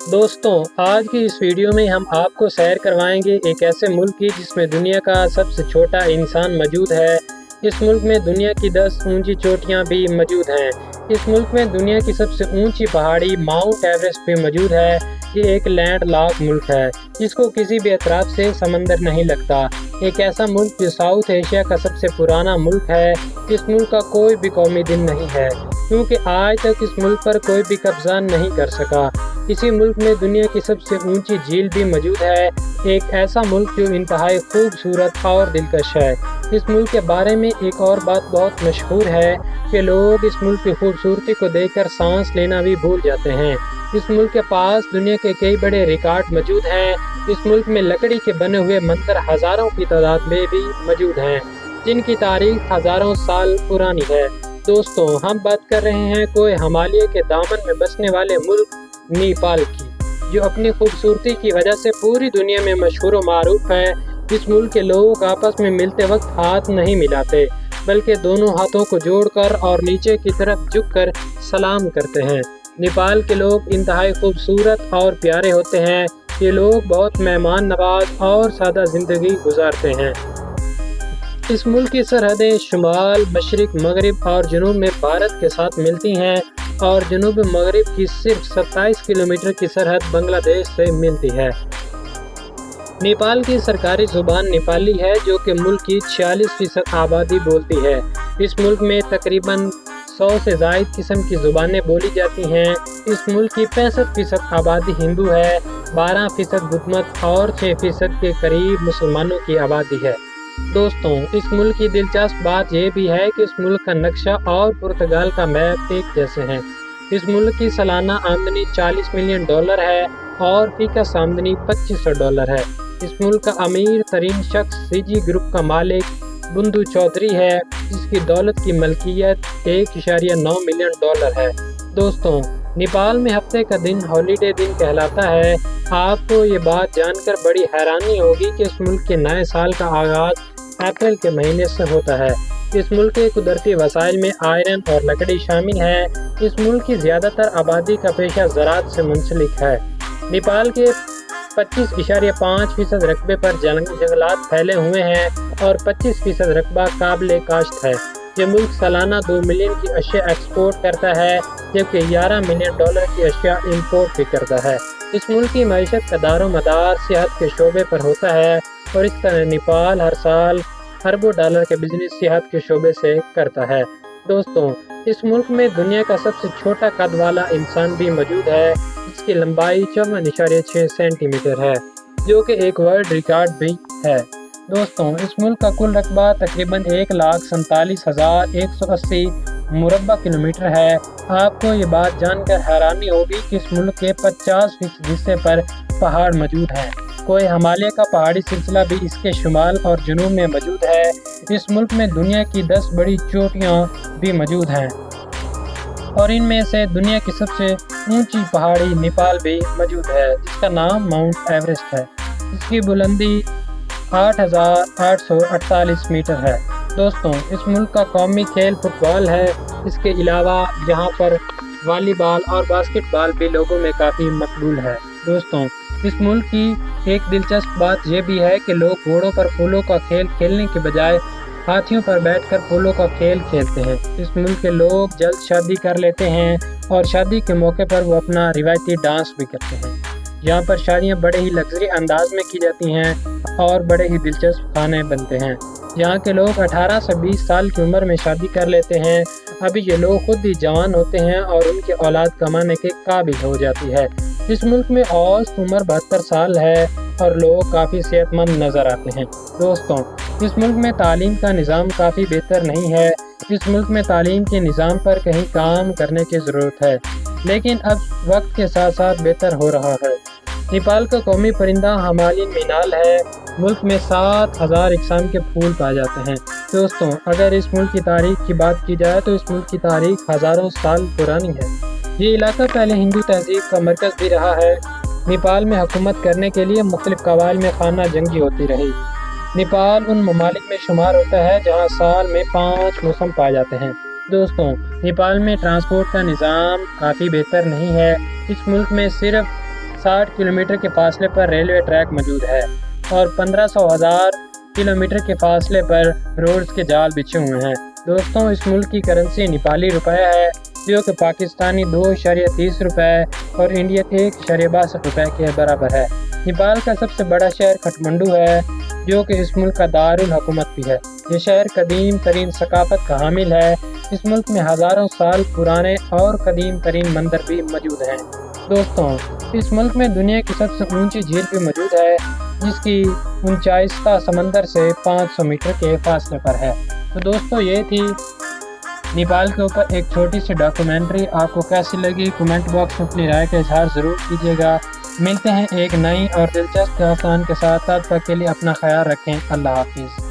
दोस्तों, आज की इस वीडियो में हम आपको सैर करवाएंगे एक ऐसे मुल्क की जिसमें दुनिया का सबसे छोटा इंसान मौजूद है। इस मुल्क में दुनिया की 10 ऊंची चोटियां भी मौजूद हैं। इस मुल्क में दुनिया की सबसे ऊंची पहाड़ी माउंट एवरेस्ट भी मौजूद है। ये एक लैंड लॉक मुल्क है, इसको किसी भी एतराफ से समंदर नहीं लगता। एक ऐसा मुल्क जो साउथ एशिया का सबसे पुराना मुल्क है। इस मुल्क का कोई भी कौमी दिन नहीं है, क्योंकि आज तक इस मुल्क पर कोई भी कब्जा नहीं कर सका। इसी मुल्क में दुनिया की सबसे ऊंची झील भी मौजूद है। एक ऐसा मुल्क जो इंतहाई खूबसूरत और दिलकश है। इस मुल्क के बारे में एक और बात बहुत मशहूर है कि लोग इस मुल्क की खूबसूरती को देखकर सांस लेना भी भूल जाते हैं। इस मुल्क के पास दुनिया के कई बड़े रिकॉर्ड मौजूद हैं। इस मुल्क में लकड़ी के बने हुए मंदिर हजारों की तादाद में भी मौजूद हैं, जिनकी तारीख हजारों साल पुरानी है। दोस्तों, हम बात कर रहे हैं कोई हिमालय के दामन में बसने वाले मुल्क नेपाल की, जो अपनी खूबसूरती की वजह से पूरी दुनिया में मशहूर व मारूफ है। इस मुल्क के लोग आपस में मिलते वक्त हाथ नहीं मिलाते, बल्कि दोनों हाथों को जोड़कर और नीचे की तरफ झुककर सलाम करते हैं। नेपाल के लोग इंतहाई खूबसूरत और प्यारे होते हैं। ये लोग बहुत मेहमान नवाज और सादा जिंदगी गुजारते हैं। इस मुल्क की सरहदें शुमाल, मशरिक, मगरिब और जुनूब में भारत के साथ मिलती हैं और जुनूब मगरिब की सिर्फ 27 किलोमीटर की सरहद बांग्लादेश से मिलती है। नेपाल की सरकारी जुबान नेपाली है, जो कि मुल्क की 46% आबादी बोलती है। इस मुल्क में तकरीबन 100 से ज़ायद किस्म की ज़ुबानें बोली जाती हैं। इस मुल्क की 65% आबादी हिंदू है, 12% बुद्ध मत और 6% के करीब मुसलमानों की आबादी है। दोस्तों, इस मुल्क की दिलचस्प बात यह भी है कि इस मुल्क का नक्शा और पुर्तगाल का मैप एक जैसे हैं। इस मुल्क की सालाना आमदनी $40 मिलियन है और फीकस आमदनी $2500 है। इस मुल्क का अमीर तरीन शख्स सीजी ग्रुप का मालिक बुंदू चौधरी है, जिसकी दौलत की मलकियत $1.9 मिलियन है। दोस्तों, नेपाल में हफ्ते का दिन हॉलीडे दिन कहलाता है। आपको ये बात जानकर बड़ी हैरानी होगी कि इस मुल्क के नए साल का आगाज अप्रैल के महीने से होता है। इस मुल्क के कुदरती वसाइल में आयरन और लकड़ी शामिल है। इस मुल्क की ज़्यादातर आबादी का पेशा ज़राअत से मुंसलिक है। नेपाल के 25.5% रकबे पर जंगलात फैले हुए हैं और 25% रकबा काबिल काश्त है। ये मुल्क सालाना 2 मिलियन की अशिया एक्सपोर्ट करता है, जबकि $11 मिलियन की अशिया इंपोर्ट भी करता है। इस मुल्क की मईशत का दारो मदार सेहत के शोबे पर होता है और इस तरह नेपाल हर साल अरबों डॉलर के बिजनेस सेहत के शोबे से करता है। दोस्तों, इस मुल्क में दुनिया का सबसे छोटा कद वाला इंसान भी मौजूद है, जिसकी लंबाई 54.6 सेंटीमीटर है, जो कि एक वर्ल्ड रिकॉर्ड भी है। दोस्तों, इस मुल्क का कुल रकबा तकरीबन 1,47,180 मुरब्बा किलोमीटर है। आपको ये बात जानकर हैरानी होगी कि इस मुल्क के 50% हिस्से पर पहाड़ मौजूद हैं। कोई हिमालय का पहाड़ी सिलसिला भी इसके शुमाल और जुनूब में मौजूद है। इस मुल्क में दुनिया की 10 बड़ी चोटियाँ भी मौजूद हैं और इनमें से दुनिया की सबसे ऊंची पहाड़ी नेपाल भी मौजूद है, जिसका नाम माउंट एवरेस्ट है। इसकी बुलंदी 8,848 मीटर है। दोस्तों, इस मुल्क का कौमी खेल फुटबॉल है। इसके अलावा यहाँ पर वॉलीबॉल और बास्केटबॉल भी लोगों में काफ़ी मकबूल है। दोस्तों, इस मुल्क की एक दिलचस्प बात यह भी है कि लोग घोड़ों पर फूलों का खेल खेलने के बजाय हाथियों पर बैठकर फूलों का खेल खेलते हैं। इस मुल्क के लोग जल्द शादी कर लेते हैं और शादी के मौके पर वो अपना रिवायती डांस भी करते हैं। यहाँ पर शादियाँ बड़े ही लग्जरी अंदाज में की जाती हैं और बड़े ही दिलचस्प खाने बनते हैं। यहाँ के लोग 18 से 20 साल की उम्र में शादी कर लेते हैं। अभी ये लोग खुद ही जवान होते हैं और उनकी औलाद कमाने के काबिल हो जाती है। इस मुल्क में औसत उम्र 72 साल है और लोग काफ़ी सेहतमंद नज़र आते हैं। दोस्तों, इस मुल्क में तालीम का निज़ाम काफ़ी बेहतर नहीं है। इस मुल्क में तालीम के निज़ाम पर कहीं काम करने की ज़रूरत है, लेकिन अब वक्त के साथ साथ बेहतर हो रहा है। नेपाल का कौमी परिंदा हिमालयन मीनाल है। मुल्क में 7,000 इकसाम के फूल पाए जाते हैं। दोस्तों, अगर इस मुल्क की तारीख की बात की जाए तो इस मुल्क की तारीख हज़ारों साल पुरानी है। ये इलाका पहले हिंदू तहजीब का मरकज़ भी रहा है। नेपाल में हुकूमत करने के लिए मुख्तलिफ कबाइल में खाना जंगी होती रही। नेपाल उन ममालिक में शुमार होता है जहाँ साल में 5 मौसम पाए जाते हैं। दोस्तों, नेपाल में ट्रांसपोर्ट का निज़ाम काफ़ी बेहतर नहीं है। इस मुल्क में सिर्फ 60 किलोमीटर के फासले पर रेलवे ट्रैक मौजूद है और 1500 किलोमीटर के फासले पर रोड्स के जाल बिछे हुए हैं। दोस्तों, इस मुल्क की करेंसी नेपाली रुपया है, जो कि पाकिस्तानी 2.30 रुपये और इंडियन 1.62 रुपये के बराबर है। नेपाल का सबसे बड़ा शहर काठमांडू है, जो कि इस मुल्क का दारुल हुकूमत भी है। ये शहर कदीम तरीन सकाफत का हामिल है। इस मुल्क में हज़ारों साल पुराने और कदीम तरीन मंदिर भी मौजूद हैं। दोस्तों, इस मुल्क में दुनिया की सबसे ऊंची झील भी मौजूद है, जिसकी ऊंचाई समंदर से 500 मीटर के फासले पर है। तो दोस्तों, ये थी नेपाल के ऊपर एक छोटी सी डॉक्यूमेंट्री। आपको कैसी लगी कमेंट बॉक्स में अपनी राय का इजहार ज़रूर कीजिएगा। मिलते हैं एक नई और दिलचस्प दास्तान के साथ। तब तक के लिए अपना ख्याल रखें। अल्लाह हाफिज़।